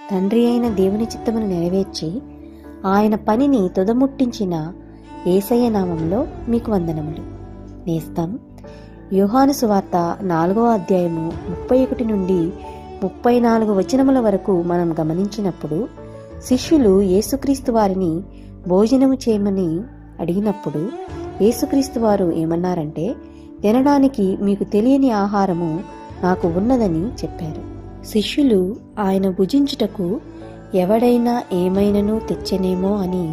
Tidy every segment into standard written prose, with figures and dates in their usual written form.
తండ్రి అయిన దేవుని చిత్తమును నెరవేర్చి ఆయన పనిని తుదముట్టించిన యేసయ్య నామములో మీకు వందనములు. నేస్తం యోహాను సువార్త 4వ అధ్యాయము 31 నుండి 34 వచనముల వరకు మనం గమనించినప్పుడు, శిష్యులు యేసుక్రీస్తు వారిని భోజనము చేయమని అడిగినప్పుడు యేసుక్రీస్తు వారు ఏమన్నారంటే, తినడానికి మీకు తెలియని ఆహారము నాకు ఉన్నదని చెప్పారు. శిష్యులు ఆయన భుజించుటకు ఎవడైనా ఏమైనను తెచ్చనేమో అని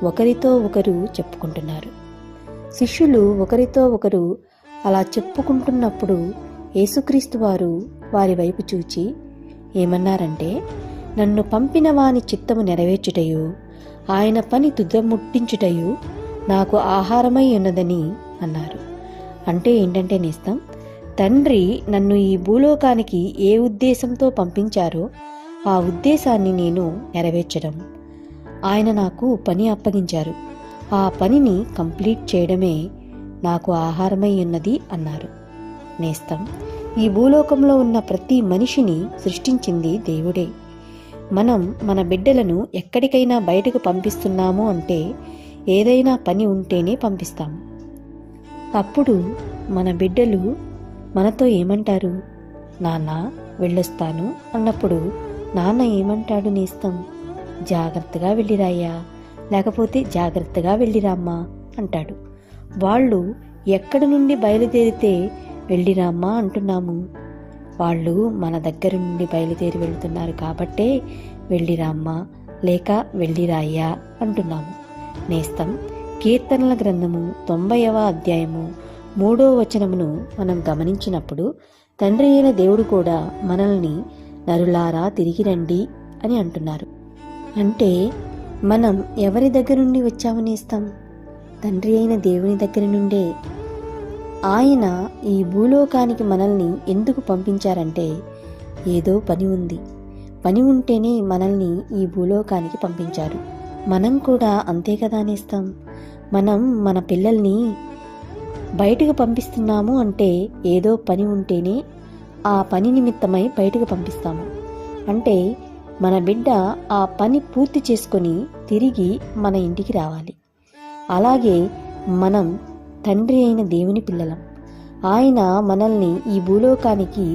ఒకరితో ఒకరు చెప్పుకుంటున్నారు. శిష్యులు ఒకరితో ఒకరు అలా చెప్పుకుంటున్నప్పుడు యేసుక్రీస్తు వారు వారి వైపు చూచి ఏమన్నారంటే, నన్ను పంపిన వాని చిత్తము నెరవేర్చుటయు ఆయన పని తుదముట్టించుటయు నాకు ఆహారమై ఉన్నదని అన్నారు. అంటే ఏంటంటే నేస్తం, తండ్రి నన్ను ఈ భూలోకానికి ఏ ఉద్దేశంతో పంపించారో ఆ ఉద్దేశాన్ని నేను నెరవేర్చడం, ఆయన నాకు పని అప్పగించారు, ఆ పనిని కంప్లీట్ చేయడమే నాకు ఆహారమై ఉన్నది అన్నారు. నేస్తం, ఈ భూలోకంలో ఉన్న ప్రతి మనిషిని సృష్టించింది దేవుడే. మనం మన బిడ్డలను ఎక్కడికైనా బయటకు పంపిస్తున్నాము అంటే ఏదైనా పని ఉంటేనే పంపిస్తాము. అప్పుడు మన బిడ్డలు మనతో ఏమంటారు? నాన్న వెళ్ళొస్తాను అన్నప్పుడు నాన్న ఏమంటాడు నేస్తం? జాగ్రత్తగా వెళ్ళిరాయ్యా, లేకపోతే జాగ్రత్తగా వెళ్ళిరామ్మా అంటాడు. వాళ్ళు ఎక్కడి నుండి బయలుదేరితే వెళ్ళిరామ్మా అంటున్నాము? వాళ్ళు మన దగ్గర నుండి బయలుదేరి వెళ్తున్నారు కాబట్టే వెళ్ళిరామ్మా లేక వెళ్ళిరాయ్యా అంటున్నాము. నేస్తం, కీర్తనల గ్రంథము 90వ అధ్యాయము 3వ వచనమును మనం గమనించినప్పుడు, తండ్రి అయిన దేవుడు కూడా మనల్ని నరులారా తిరిగి రండి అని అంటున్నారు. అంటే మనం ఎవరి దగ్గర నుండి వచ్చాము నేస్తం? తండ్రి అయిన దేవుని దగ్గర నుండే. ఆయన ఈ భూలోకానికి మనల్ని ఎందుకు పంపించారంటే ఏదో పని ఉంది. పని ఉంటేనే మనల్ని ఈ భూలోకానికి పంపించారు. మనం కూడా అంతే కదా నేస్తం. మనం మన పిల్లల్ని బయటకు పంపిస్తున్నాము అంటే ఏదో పని ఉంటేనే ఆ పని నిమిత్తమై బయటకు పంపిస్తాము. అంటే మన బిడ్డ ఆ పని పూర్తి చేసుకొని తిరిగి మన ఇంటికి రావాలి. అలాగే మనం తండ్రి అయిన దేవుని పిల్లలం. ఆయన మనల్ని ఈ భూలోకానికి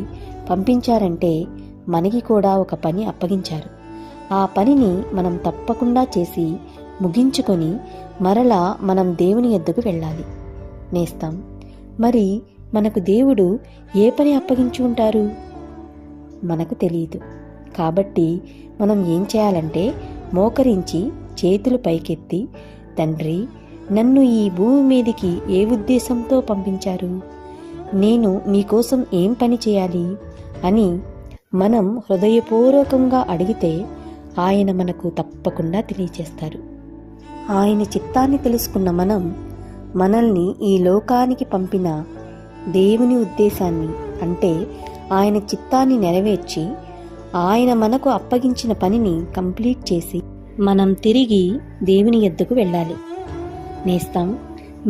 పంపించారంటే మనకి కూడా ఒక పని అప్పగించారు. ఆ పనిని మనం తప్పకుండా చేసి ముగించుకొని మరలా మనం దేవుని యొద్దకు వెళ్ళాలి. నేస్తం, మరి మనకు దేవుడు ఏ పని అప్పగించి ఉంటారు? మనకు తెలియదు. కాబట్టి మనం ఏం చేయాలంటే మోకరించి చేతులు పైకెత్తి, తండ్రి నన్ను ఈ భూమి మీదికి ఏ ఉద్దేశంతో పంపించారు? నేను మీకోసం ఏం పని చేయాలి అని మనం హృదయపూర్వకంగా అడిగితే ఆయన మనకు తప్పకుండా తెలియచేస్తారు. ఆయన చిత్తాన్ని తెలుసుకున్న మనం మనల్ని ఈ లోకానికి పంపిన దేవుని ఉద్దేశాన్ని, అంటే ఆయన చిత్తాన్ని నెరవేర్చి ఆయన మనకు అప్పగించిన పనిని కంప్లీట్ చేసి మనం తిరిగి దేవుని యొద్దకు వెళ్ళాలి. నేస్తం,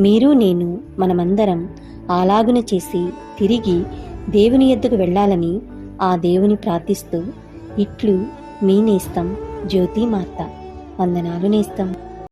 మీరు నేను మనమందరం అలాగున చేసి తిరిగి దేవుని యొద్దకు వెళ్ళాలని ఆ దేవుని ప్రార్థిస్తూ ఇట్లు మీ నేస్తం జ్యోతి మార్త. వందనాలు నేస్తం.